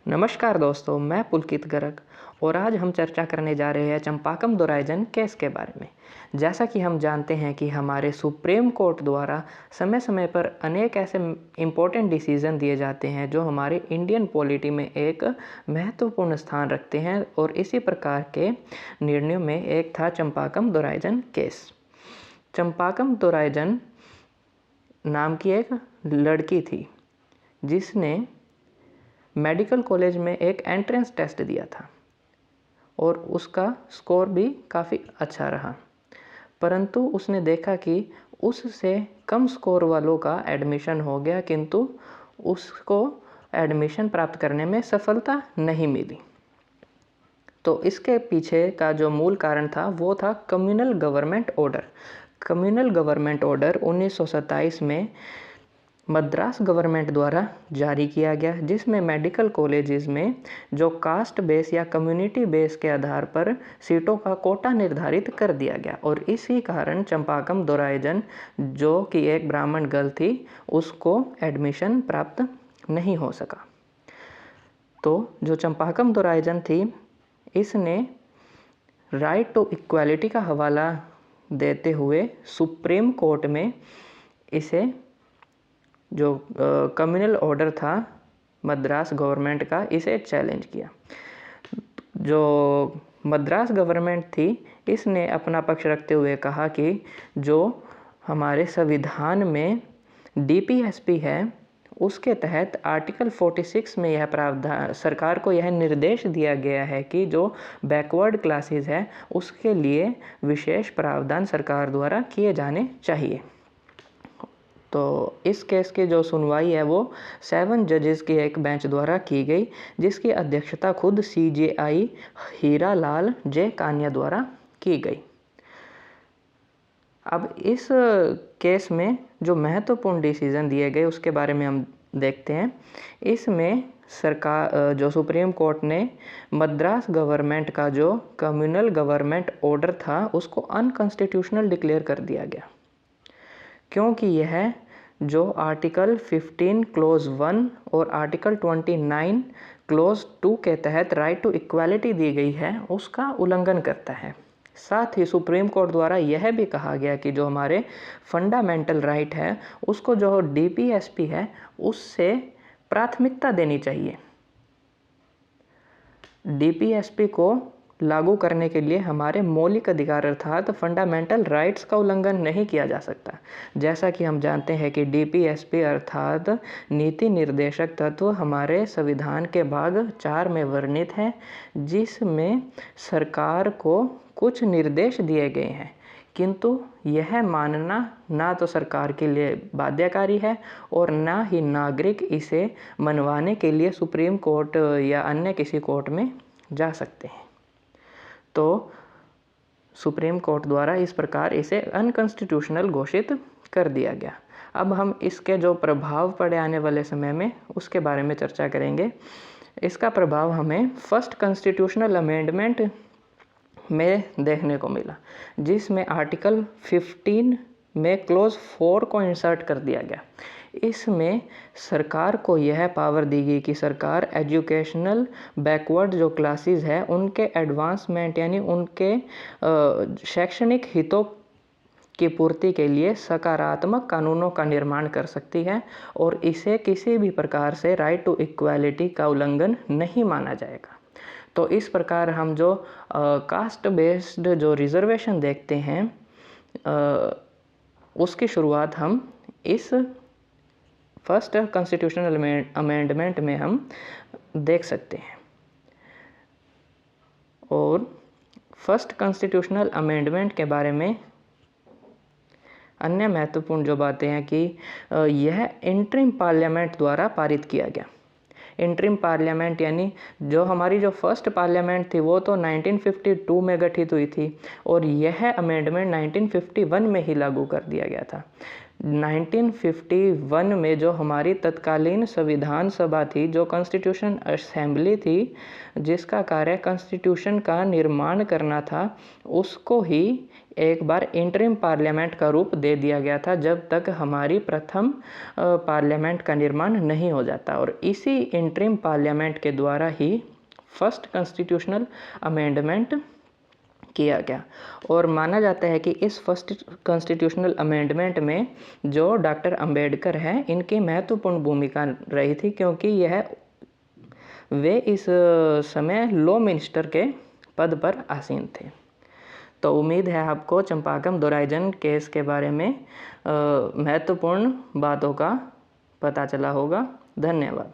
नमस्कार दोस्तों, मैं पुलकित गर्ग और आज हम चर्चा करने जा रहे हैं चंपाकम दोराइजन केस के बारे में। जैसा कि हम जानते हैं कि हमारे सुप्रीम कोर्ट द्वारा समय समय पर अनेक ऐसे इम्पोर्टेंट डिसीज़न दिए जाते हैं जो हमारे इंडियन पॉलिटी में एक महत्वपूर्ण स्थान रखते हैं और इसी प्रकार के निर्णयों में एक था चंपाकम दोराइजन केस। चंपाकम दोराइजन नाम की एक लड़की थी जिसने मेडिकल कॉलेज में एक एंट्रेंस टेस्ट दिया था और उसका स्कोर भी काफ़ी अच्छा रहा, परंतु उसने देखा कि उससे कम स्कोर वालों का एडमिशन हो गया, किंतु उसको एडमिशन प्राप्त करने में सफलता नहीं मिली। तो इसके पीछे का जो मूल कारण था वो था communal government order. Communal government order 1927 में मद्रास गवर्नमेंट द्वारा जारी किया गया, जिसमें मेडिकल कॉलेजेस में जो कास्ट बेस या कम्युनिटी बेस के आधार पर सीटों का कोटा निर्धारित कर दिया गया और इसी कारण चंपाकम दोराइजन, जो कि एक ब्राह्मण गर्ल थी, उसको एडमिशन प्राप्त नहीं हो सका। तो जो चंपाकम दोराइजन थी, इसने राइट टू इक्वालिटी का हवाला देते हुए सुप्रीम कोर्ट में इसे जो कम्युनल ऑर्डर था मद्रास गवर्नमेंट का, इसे चैलेंज किया। जो मद्रास गवर्नमेंट थी, इसने अपना पक्ष रखते हुए कहा कि जो हमारे संविधान में डीपीएसपी है, उसके तहत आर्टिकल 46 में यह प्रावधान, सरकार को यह निर्देश दिया गया है कि जो बैकवर्ड क्लासेस है उसके लिए विशेष प्रावधान सरकार द्वारा किए जाने चाहिए। तो इस केस की जो सुनवाई है वो 7 जजेस की एक बेंच द्वारा की गई, जिसकी अध्यक्षता खुद सीजेआई हीरालाल जे कान्या द्वारा की गई। अब इस केस में जो महत्वपूर्ण डिसीजन दिए गए उसके बारे में हम देखते हैं। इसमें सरकार, जो सुप्रीम कोर्ट ने मद्रास गवर्नमेंट का जो कम्युनल गवर्नमेंट ऑर्डर था उसको अनकॉन्स्टिट्यूशनल डिक्लेयर कर दिया गया, क्योंकि यह जो आर्टिकल 15 क्लोज 1 और आर्टिकल 29 क्लोज 2 के तहत राइट टू इक्वालिटी दी गई है उसका उल्लंघन करता है। साथ ही सुप्रीम कोर्ट द्वारा यह भी कहा गया कि जो हमारे फंडामेंटल राइट है उसको जो डीपीएसपी है उससे प्राथमिकता देनी चाहिए। डीपीएसपी को लागू करने के लिए हमारे मौलिक अधिकार अर्थात फंडामेंटल राइट्स का उल्लंघन नहीं किया जा सकता। जैसा कि हम जानते हैं कि डीपीएसपी अर्थात नीति निर्देशक तत्व हमारे संविधान के भाग 4 में वर्णित है, जिसमें सरकार को कुछ निर्देश दिए गए हैं, किंतु यह मानना ना तो सरकार के लिए बाध्यकारी है और ना ही नागरिक इसे मनवाने के लिए सुप्रीम कोर्ट या अन्य किसी कोर्ट में जा सकते हैं। तो सुप्रीम कोर्ट द्वारा इस प्रकार इसे अनकॉन्स्टिट्यूशनल घोषित कर दिया गया। अब हम इसके जो प्रभाव पड़े आने वाले समय में उसके बारे में चर्चा करेंगे। इसका प्रभाव हमें फर्स्ट कॉन्स्टिट्यूशनल अमेंडमेंट में देखने को मिला, जिसमें आर्टिकल 15 में क्लोज 4 को इंसर्ट कर दिया गया। इसमें सरकार को यह पावर दी गई कि सरकार एजुकेशनल बैकवर्ड जो क्लासेस है उनके एडवांसमेंट यानी उनके शैक्षणिक हितों की पूर्ति के लिए सकारात्मक कानूनों का निर्माण कर सकती है और इसे किसी भी प्रकार से राइट टू इक्वालिटी का उल्लंघन नहीं माना जाएगा। तो इस प्रकार हम जो कास्ट बेस्ड जो रिजर्वेशन देखते हैं उसकी शुरुआत हम इस फर्स्ट कॉन्स्टिट्यूशनल अमेंडमेंट में हम देख सकते हैं। और फर्स्ट कॉन्स्टिट्यूशनल अमेंडमेंट के बारे में अन्य महत्वपूर्ण जो बातें हैं कि यह इंटरिम पार्लियामेंट द्वारा पारित किया गया। इंटरिम पार्लियामेंट यानी जो हमारी जो फर्स्ट पार्लियामेंट थी वो तो 1952 में गठित हुई थी और यह अमेंडमेंट 1951 में ही लागू कर दिया गया था। 1951 में जो हमारी तत्कालीन संविधान सभा थी, जो कॉन्स्टिट्यूशन असेंबली थी, जिसका कार्य कॉन्स्टिट्यूशन का निर्माण करना था, उसको ही एक बार इंटरिम पार्लियामेंट का रूप दे दिया गया था जब तक हमारी प्रथम पार्लियामेंट का निर्माण नहीं हो जाता। और इसी इंटरिम पार्लियामेंट के द्वारा ही फर्स्ट कॉन्स्टिट्यूशनल अमेंडमेंट किया गया। और माना जाता है कि इस फर्स्ट कॉन्स्टिट्यूशनल अमेंडमेंट में जो डॉक्टर अंबेडकर हैं, इनकी महत्वपूर्ण भूमिका रही थी, क्योंकि वे इस समय लॉ मिनिस्टर के पद पर आसीन थे। तो उम्मीद है आपको चंपाकम दोराइजन केस के बारे में महत्वपूर्ण बातों का पता चला होगा। धन्यवाद।